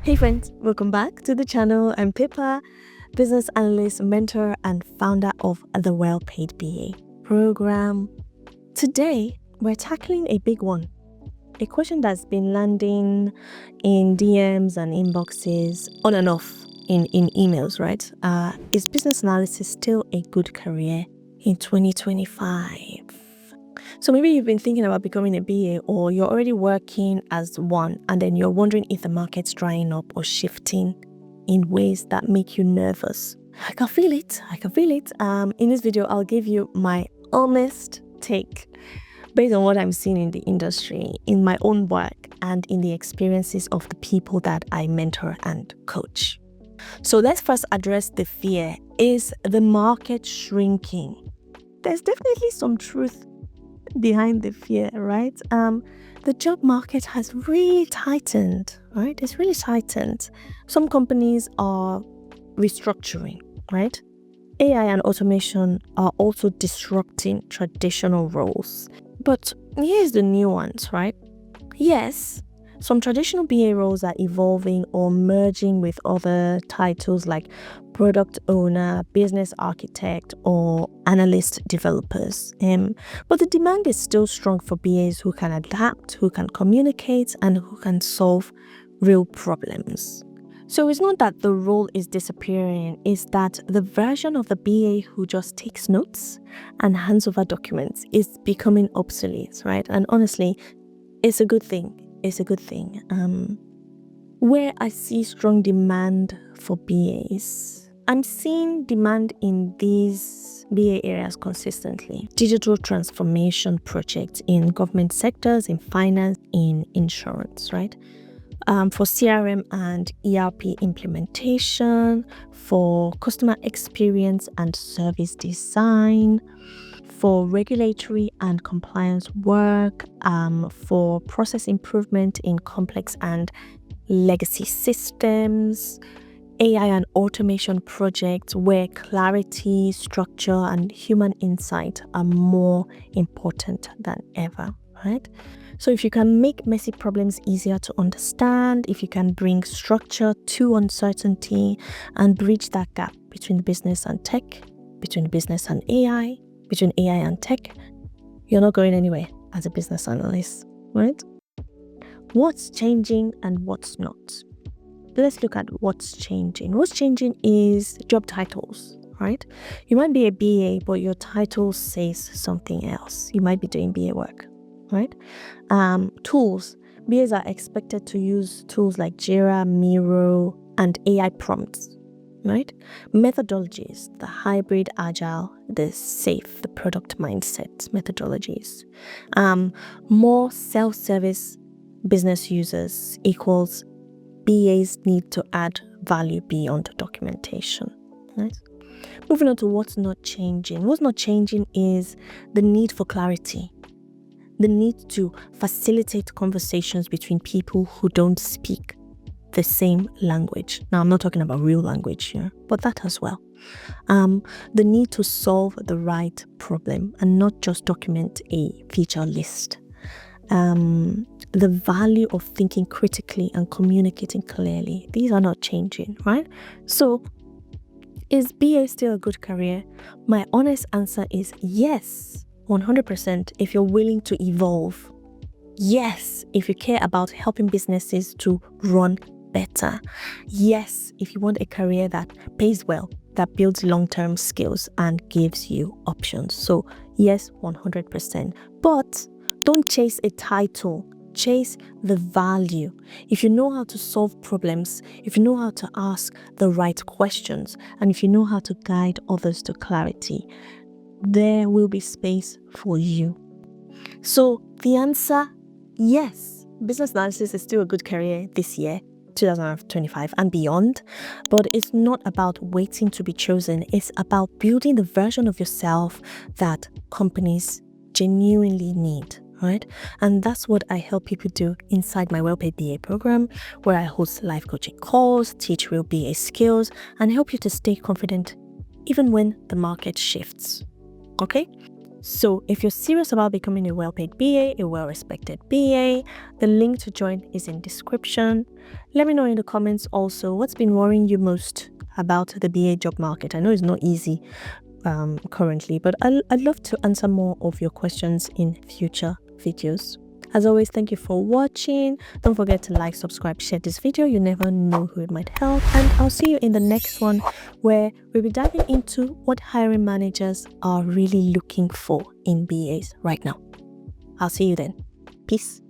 Hey friends, welcome back to the channel. I'm Pippa, business analyst, mentor, and founder of the Well-Paid BA program. Today, we're tackling a big one, a question that's been landing in DMs and inboxes on and off in emails, right? Is business analysis still a good career in 2025? So maybe you've been thinking about becoming a BA, or you're already working as one, and then you're wondering if the market's drying up or shifting in ways that make you nervous. I can feel it. In this video, I'll give you my honest take based on what I'm seeing in the industry, in my own work, and in the experiences of the people that I mentor and coach. So let's first address the fear. Is the market shrinking? There's definitely some truth behind the fear, right? The job market has really tightened, right? It's really tightened. Some companies are restructuring, right? AI and automation are also disrupting traditional roles. But here's the nuance, right? Yes, some traditional BA roles are evolving or merging with other titles like product owner, business architect, or analyst developers. But the demand is still strong for BAs who can adapt, who can communicate, and who can solve real problems. So it's not that the role is disappearing, it's that the version of the BA who just takes notes and hands over documents is becoming obsolete, right? And honestly, it's a good thing. Where I see strong demand for BAs, I'm seeing demand in these BA areas consistently. Digital transformation projects in government sectors, in finance, in insurance, right? For CRM and ERP implementation, for customer experience and service design, for regulatory and compliance work, for process improvement in complex and legacy systems, AI and automation projects where clarity, structure, and human insight are more important than ever, right? So if you can make messy problems easier to understand, if you can bring structure to uncertainty and bridge that gap between business and tech, between business and AI, between AI and tech, you're not going anywhere as a business analyst, right? What's changing and what's not? Let's look at what's changing. What's changing is job titles, right? You might be a BA, but your title says something else. You might be doing BA work, right? Tools. BAs are expected to use tools like Jira, Miro, and AI prompts, right? Methodologies, the hybrid, agile, the safe, the product mindset methodologies. More self-service business users equals BAs need to add value beyond documentation, right? Moving on to what's not changing. What's not changing is the need for clarity, the need to facilitate conversations between people who don't speak the same language. Now, I'm not talking about real language here, but that as well. The need to solve the right problem and not just document a feature list. The value of thinking critically and communicating clearly. These are not changing, right? So, is BA still a good career? My honest answer is yes, 100% if you're willing to evolve. Yes, if you care about helping businesses to run better. Yes, if you want a career that pays well, that builds long-term skills and gives you options. So yes, 100%. But don't chase a title, chase the value. If you know how to solve problems, if you know how to ask the right questions, and if you know how to guide others to clarity, there will be space for you. So the answer, yes, business analysis is still a good career this year, 2025 and beyond, but it's not about waiting to be chosen. It's about building the version of yourself that companies genuinely need, right? And that's what I help people do inside my Well-Paid BA program, where I host live coaching calls, teach real BA skills, and help you to stay confident even when the market shifts, okay? So if you're serious about becoming a well-paid BA, a well-respected BA, the link to join is in description. Let me know in the comments also what's been worrying you most about the BA job market. I know it's not easy currently, but I'd love to answer more of your questions in future videos. As always, thank you for watching. Don't forget to like, subscribe, share this video. You never know who it might help. And I'll see you in the next one, where we'll be diving into what hiring managers are really looking for in BAs right now. I'll see you then. Peace.